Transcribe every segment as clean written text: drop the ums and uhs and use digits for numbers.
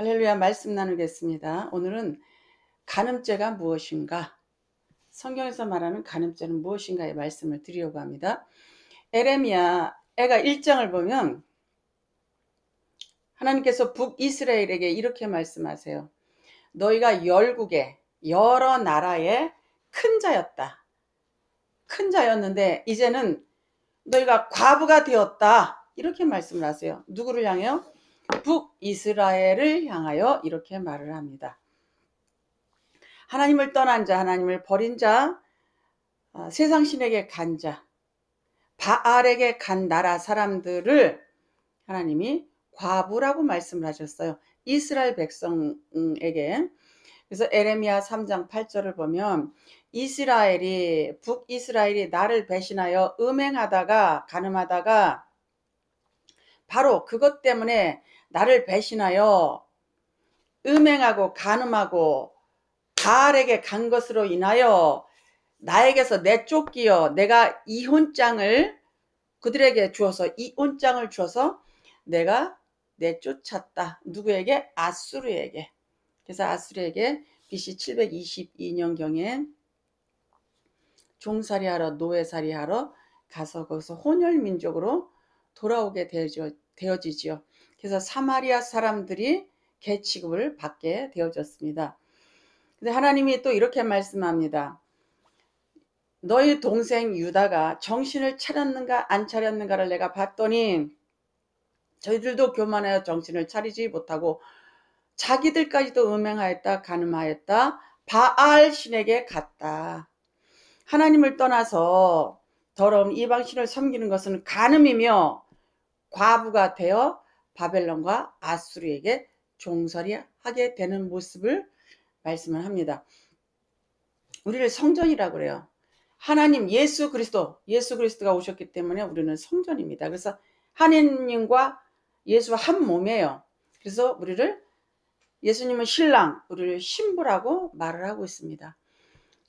할렐루야. 말씀 나누겠습니다. 오늘은 간음죄가 무엇인가? 성경에서 말하는 간음죄는 무엇인가의 말씀을 드리려고 합니다. 에레미야 애가 1장을 보면 하나님께서 북이스라엘에게 이렇게 말씀하세요. 너희가 열국에 여러 나라의 큰 자였다. 큰 자였는데 이제는 너희가 과부가 되었다. 이렇게 말씀을 하세요. 누구를 향해요? 북이스라엘을 향하여 이렇게 말을 합니다. 하나님을 떠난 자, 하나님을 버린 자, 세상 신에게 간 자, 바알에게 간 나라 사람들을 하나님이 과부라고 말씀을 하셨어요. 이스라엘 백성에게. 그래서 에레미야 3장 8절을 보면 북이스라엘이 나를 배신하여 음행하다가 간음하다가 바로 그것 때문에 나를 배신하여 음행하고 간음하고 바알에게 간 것으로 인하여 나에게서 내쫓기어 내가 이혼장을 그들에게 주어서 이혼장을 주어서 내가 내쫓았다. 누구에게? 아수르에게. 그래서 아수르에게 BC 722년경에 종살이하러 노예살이하러 가서 거기서 혼혈민족으로 돌아오게 되어지지요. 그래서 사마리아 사람들이 계취급을 받게 되어졌습니다. 근데 하나님이 또 이렇게 말씀합니다. 너희 동생 유다가 정신을 차렸는가 안 차렸는가를 내가 봤더니 저희들도 교만하여 정신을 차리지 못하고 자기들까지도 음행하였다 간음하였다 바알 신에게 갔다. 하나님을 떠나서 더러운 이방신을 섬기는 것은 간음이며 과부가 되어 바벨론과 아수르에게 종살이하게 되는 모습을 말씀을 합니다. 우리를 성전이라고 그래요. 하나님 예수 그리스도가 오셨기 때문에 우리는 성전입니다. 그래서 하나님과 예수와 한 몸이에요. 그래서 우리를 예수님은 신랑, 우리를 신부라고 말을 하고 있습니다.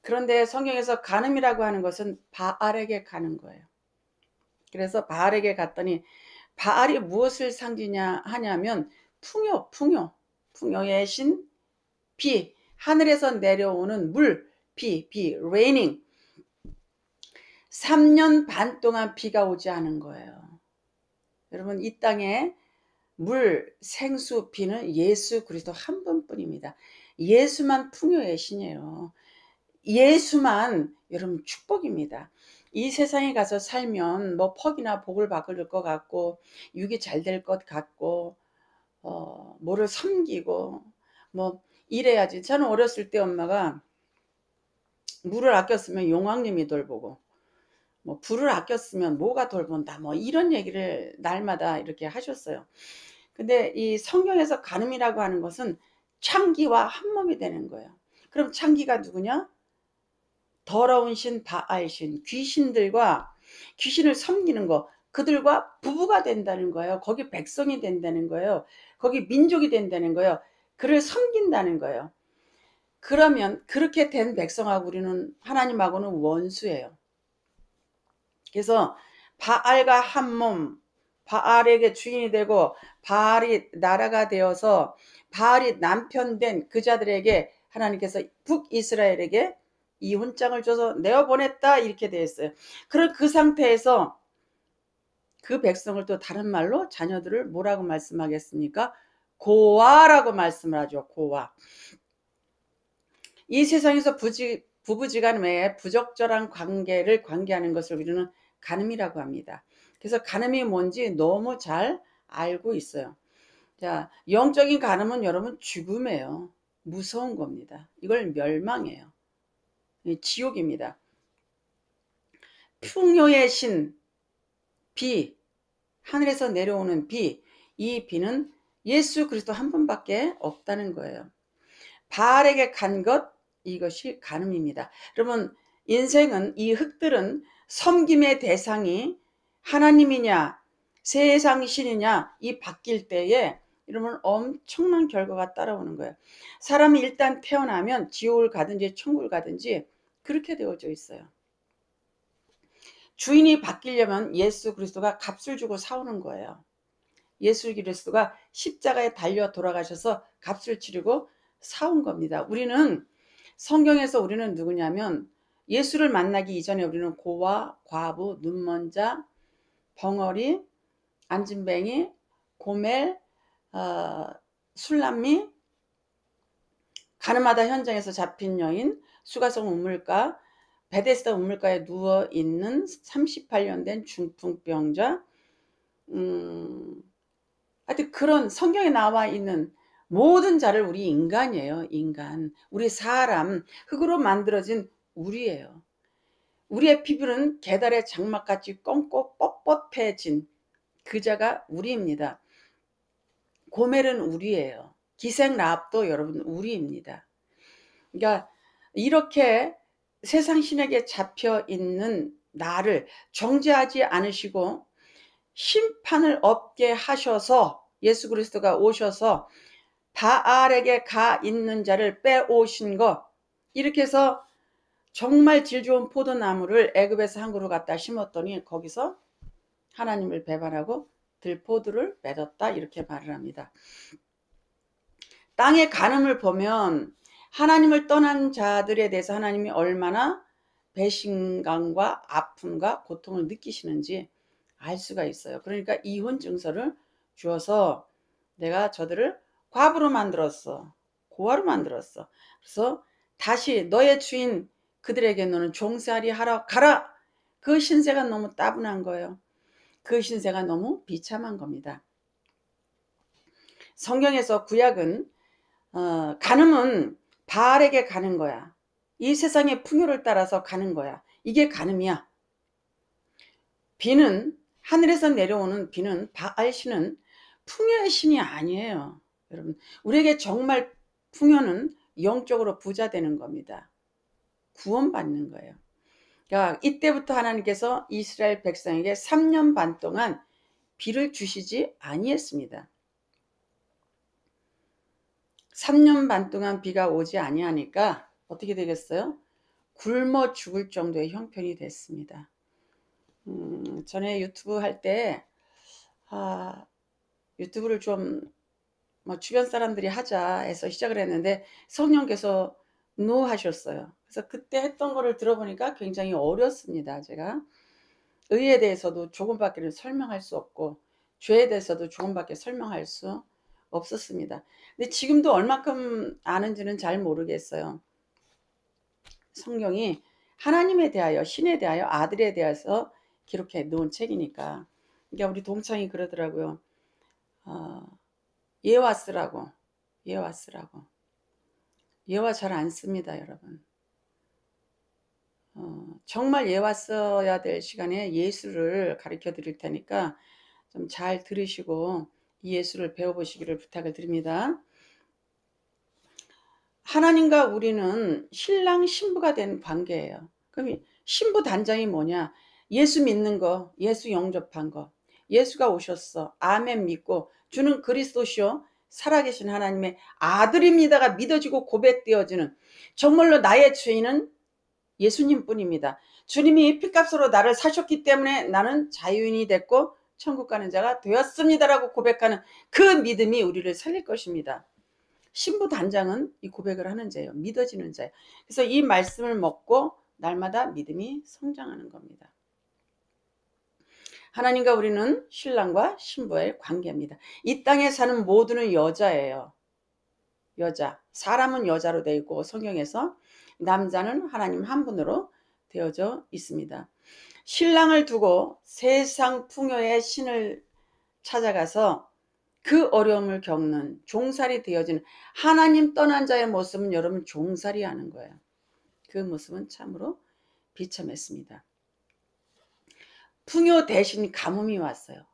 그런데 성경에서 간음이라고 하는 것은 바알에게 가는 거예요. 그래서 바알에게 갔더니 바알이 무엇을 상징하냐 하냐면 풍요의 신, 비, 하늘에서 내려오는 물, 비, raining. 3년 반 동안 비가 오지 않은 거예요. 여러분 이 땅에 물, 생수, 비는 예수 그리스도 한 분뿐입니다. 예수만 풍요의 신이에요. 예수만 여러분 축복입니다. 이 세상에 가서 살면 뭐 퍽이나 복을 받을 것 같고 육이 잘 될 것 같고 뭐를 섬기고 뭐 이래야지. 저는 어렸을 때 엄마가 물을 아꼈으면 용왕님이 돌보고 뭐 불을 아꼈으면 뭐가 돌본다 뭐 이런 얘기를 날마다 이렇게 하셨어요. 근데 이 성경에서 간음이라고 하는 것은 창기와 한 몸이 되는 거예요. 그럼 창기가 누구냐? 더러운 신, 바알 신, 귀신을 섬기는 거, 그들과 부부가 된다는 거예요. 거기 백성이 된다는 거예요. 거기 민족이 된다는 거예요. 그를 섬긴다는 거예요. 그러면 그렇게 된 백성하고 우리는 하나님하고는 원수예요. 그래서 바알과 한 몸, 바알에게 주인이 되고 바알이 나라가 되어서 바알이 남편 된 그 자들에게 하나님께서 북이스라엘에게 이혼장을 줘서 내어보냈다 이렇게 되어 있어요. 그런 그 상태에서 그 백성을 또 다른 말로 자녀들을 뭐라고 말씀하겠습니까? 고아라고 말씀을 하죠. 고아. 이 세상에서 부부지간에 부적절한 관계를 관계하는 것을 우리는 간음이라고 합니다. 그래서 간음이 뭔지 너무 잘 알고 있어요. 자, 영적인 간음은 여러분 죽음이에요. 무서운 겁니다. 이걸 멸망해요. 지옥입니다. 풍요의 신, 비, 하늘에서 내려오는 비, 이 비는 예수 그리스도 한 분밖에 없다는 거예요. 바알에게 간 것, 이것이 간음입니다. 여러분 인생은 이 흙들은 섬김의 대상이 하나님이냐 세상 신이냐 이 바뀔 때에 이러면 엄청난 결과가 따라오는 거예요. 사람이 일단 태어나면 지옥을 가든지 천국을 가든지 그렇게 되어져 있어요. 주인이 바뀌려면 예수 그리스도가 값을 주고 사오는 거예요. 예수 그리스도가 십자가에 달려 돌아가셔서 값을 치르고 사온 겁니다. 우리는 성경에서 우리는 누구냐면 예수를 만나기 이전에 우리는 고아, 과부, 눈먼 자, 벙어리, 안진뱅이, 고멜, 술람미, 가늠하다 현장에서 잡힌 여인, 수가성 우물가, 베데스다 우물가에 누워있는 38년 된 중풍병자, 하여튼 그런 성경에 나와 있는 모든 자를 우리 인간이에요. 인간. 우리 사람, 흙으로 만들어진 우리예요. 우리의 피부는 계달의 장막같이 검고 뻣뻣해진 그 자가 우리입니다. 고멜은 우리예요. 기생라합도 여러분 우리입니다. 그러니까 이렇게 세상 신에게 잡혀 있는 나를 정죄하지 않으시고 심판을 없게 하셔서 예수 그리스도가 오셔서 바알에게 가 있는 자를 빼오신 것, 이렇게 해서 정말 질 좋은 포도나무를 애굽에서 한 그루 갖다 심었더니 거기서 하나님을 배반하고 들포도를 맺었다, 이렇게 말을 합니다. 땅의 간음을 보면 하나님을 떠난 자들에 대해서 하나님이 얼마나 배신감과 아픔과 고통을 느끼시는지 알 수가 있어요. 그러니까 이혼 증서를 주어서 내가 저들을 과부로 만들었어, 고아로 만들었어. 그래서 다시 너의 주인 그들에게 너는 종살이 하러 가라. 그 신세가 너무 따분한 거예요. 그 신세가 너무 비참한 겁니다. 성경에서 구약은 간음은 바알에게 가는 거야. 이 세상의 풍요를 따라서 가는 거야. 이게 간음이야. 비는, 하늘에서 내려오는 비는, 바알 신은 풍요의 신이 아니에요. 여러분, 우리에게 정말 풍요는 영적으로 부자 되는 겁니다. 구원받는 거예요. 그러니까 이때부터 하나님께서 이스라엘 백성에게 3년 반 동안 비를 주시지 아니했습니다. 3년 반 동안 비가 오지 아니하니까 어떻게 되겠어요? 굶어 죽을 정도의 형편이 됐습니다. 전에 유튜브 할 때 유튜브를 좀 주변 사람들이 하자 해서 시작을 했는데 성령께서 노 하셨어요. 그래서 그때 했던 거를 들어보니까 굉장히 어렵습니다. 제가 의에 대해서도 조금밖에 설명할 수 없고 죄에 대해서도 조금밖에 설명할 수 없었습니다. 근데 지금도 얼마큼 아는지는 잘 모르겠어요. 성경이 하나님에 대하여, 신에 대하여, 아들에 대해서 기록해 놓은 책이니까. 그러니까 우리 동창이 그러더라고요. 예화 쓰라고. 예화 쓰라고. 예화 잘 안 씁니다, 여러분. 정말 예화 써야 될 시간에 예수를 가르쳐 드릴 테니까 좀 잘 들으시고 이 예수를 배워보시기를 부탁을 드립니다. 하나님과 우리는 신랑 신부가 된 관계예요. 그럼 신부 단장이 뭐냐? 예수 믿는 거, 예수 영접한 거, 예수가 오셨어, 아멘 믿고 주는 그리스도시요 살아계신 하나님의 아들입니다가 믿어지고 고백되어지는, 정말로 나의 죄인은 예수님 뿐입니다. 주님이 피값으로 나를 사셨기 때문에 나는 자유인이 됐고 천국 가는 자가 되었습니다라고 고백하는 그 믿음이 우리를 살릴 것입니다. 신부 단장은 이 고백을 하는 자예요. 믿어지는 자예요. 그래서 이 말씀을 먹고 날마다 믿음이 성장하는 겁니다. 하나님과 우리는 신랑과 신부의 관계입니다. 이 땅에 사는 모두는 여자예요. 여자. 사람은 여자로 되어 있고 성경에서 남자는 하나님 한 분으로 되어져 있습니다. 신랑을 두고 세상 풍요의 신을 찾아가서 그 어려움을 겪는 종살이 되어지는 하나님 떠난 자의 모습은 여러분 종살이 하는 거예요. 그 모습은 참으로 비참했습니다. 풍요 대신 가뭄이 왔어요.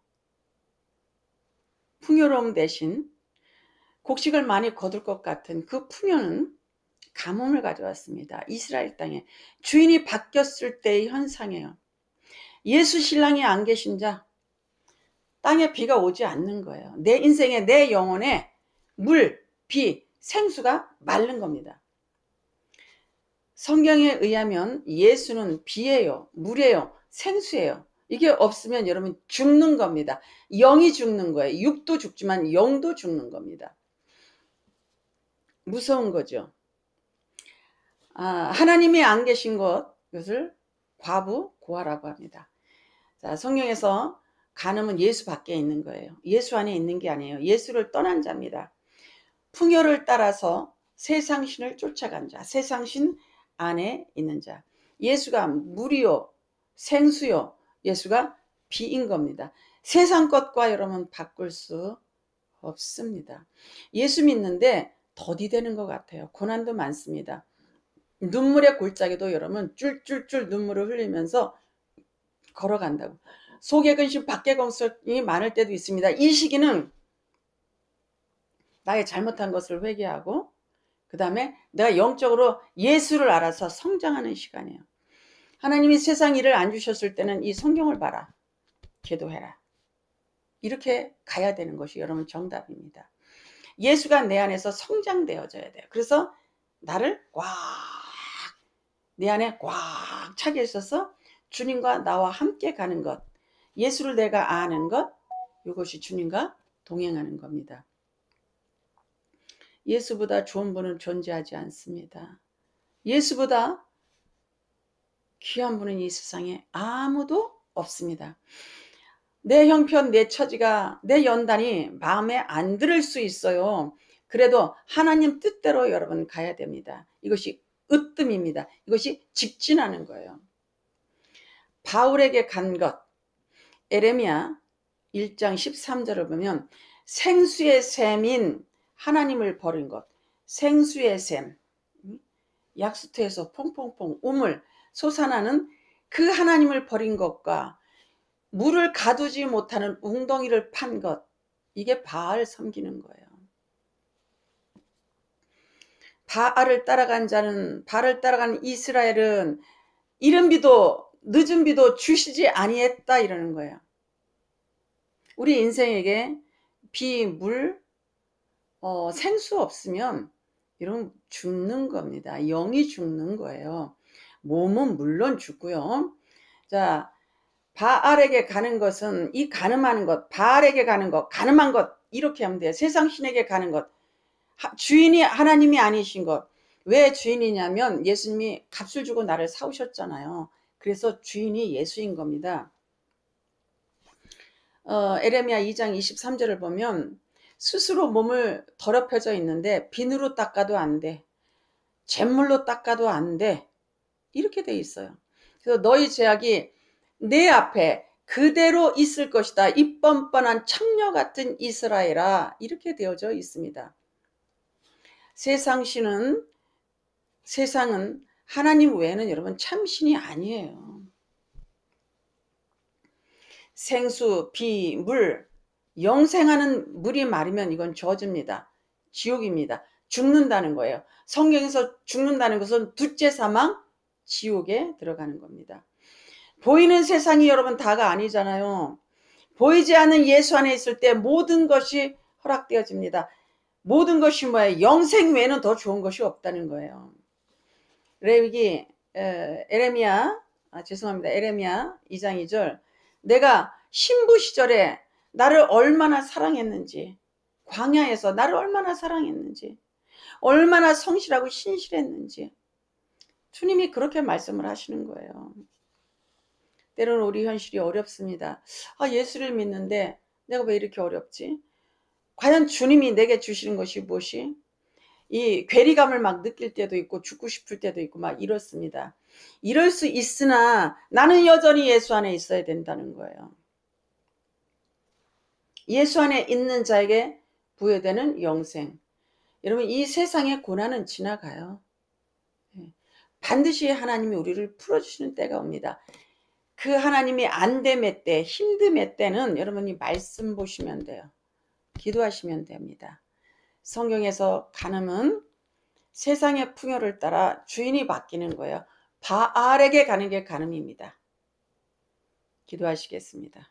풍요로움 대신 곡식을 많이 거둘 것 같은 그 풍요는 가뭄을 가져왔습니다. 이스라엘 땅에 주인이 바뀌었을 때의 현상이에요. 예수 신랑이 안 계신 자, 땅에 비가 오지 않는 거예요. 내 인생에, 내 영혼에 물, 비, 생수가 마른 겁니다. 성경에 의하면 예수는 비예요, 물이에요, 생수예요. 이게 없으면 여러분 죽는 겁니다. 영이 죽는 거예요. 육도 죽지만 영도 죽는 겁니다. 무서운 거죠. 하나님이 안 계신 것, 이것을 과부 고아라고 합니다. 자, 성경에서 간음은 예수 밖에 있는 거예요. 예수 안에 있는 게 아니에요. 예수를 떠난 자입니다. 풍요를 따라서 세상신을 쫓아간 자, 세상신 안에 있는 자. 예수가 물이요, 생수요, 예수가 비인 겁니다. 세상 것과 여러분 바꿀 수 없습니다. 예수 믿는데 더디 되는 것 같아요. 고난도 많습니다. 눈물의 골짜기도 여러분 쫄쫄쫄 눈물을 흘리면서 걸어간다고. 속의 근심 밖의 걱정이 많을 때도 있습니다. 이 시기는 나의 잘못한 것을 회개하고 그 다음에 내가 영적으로 예수를 알아서 성장하는 시간이에요. 하나님이 세상 일을 안 주셨을 때는 이 성경을 봐라. 기도해라. 이렇게 가야 되는 것이 여러분 정답입니다. 예수가 내 안에서 성장되어져야 돼요. 그래서 나를 내 안에 꽉 차게 있어서 주님과 나와 함께 가는 것, 예수를 내가 아는 것, 이것이 주님과 동행하는 겁니다. 예수보다 좋은 분은 존재하지 않습니다. 예수보다 귀한 분은 이 세상에 아무도 없습니다. 내 형편, 내 처지가, 내 연단이 마음에 안 들을 수 있어요. 그래도 하나님 뜻대로 여러분 가야 됩니다. 이것이 으뜸입니다. 이것이 직진하는 거예요. 바울에게 간 것, 에레미야 1장 13절을 보면 생수의 샘인 하나님을 버린 것, 생수의 샘, 약수터에서 퐁퐁퐁 우물 솟아나는 그 하나님을 버린 것과 물을 가두지 못하는 웅덩이를 판 것, 이게 바알 섬기는 거예요. 바알을 따라간 이스라엘은 이른 비도 늦은 비도 주시지 아니했다 이러는 거예요. 우리 인생에게 비, 물, 생수 없으면 이런 죽는 겁니다. 영이 죽는 거예요. 몸은 물론 죽고요. 자, 바알에게 가는 것은 이 가늠하는 것, 바알에게 가는 것, 가늠한 것 이렇게 하면 돼요. 세상 신에게 가는 것, 주인이 하나님이 아니신 것. 왜 주인이냐면 예수님이 값을 주고 나를 사오셨잖아요. 그래서 주인이 예수인 겁니다. 에레미야 2장 23절을 보면 스스로 몸을 더럽혀져 있는데 비누로 닦아도 안 돼. 잿물로 닦아도 안 돼. 이렇게 돼 있어요. 그래서 너희 죄악이 내 앞에 그대로 있을 것이다. 이 뻔뻔한 창녀 같은 이스라엘아. 이렇게 되어져 있습니다. 세상은 하나님 외에는 여러분 참신이 아니에요. 생수, 비, 물, 영생하는 물이 마르면 이건 저주입니다. 지옥입니다. 죽는다는 거예요. 성경에서 죽는다는 것은 둘째 사망, 지옥에 들어가는 겁니다. 보이는 세상이 여러분 다가 아니잖아요. 보이지 않는 예수 안에 있을 때 모든 것이 허락되어집니다. 모든 것이 뭐예요? 영생 외에는 더 좋은 것이 없다는 거예요. 에레미야 2장 2절 내가 신부 시절에 나를 얼마나 사랑했는지, 광야에서 나를 얼마나 사랑했는지, 얼마나 성실하고 신실했는지 주님이 그렇게 말씀을 하시는 거예요. 때로는 우리 현실이 어렵습니다. 예수를 믿는데 내가 왜 이렇게 어렵지? 과연 주님이 내게 주시는 것이 무엇이? 이 괴리감을 막 느낄 때도 있고 죽고 싶을 때도 있고 막 이렇습니다. 이럴 수 있으나 나는 여전히 예수 안에 있어야 된다는 거예요. 예수 안에 있는 자에게 부여되는 영생. 여러분 이 세상의 고난은 지나가요. 반드시 하나님이 우리를 풀어주시는 때가 옵니다. 그 하나님이 안됨의 때, 힘듦의 때는 여러분이 말씀 보시면 돼요. 기도하시면 됩니다. 성경에서 간음은 세상의 풍요를 따라 주인이 바뀌는 거예요. 바알에게 가는 게 간음입니다. 기도하시겠습니다.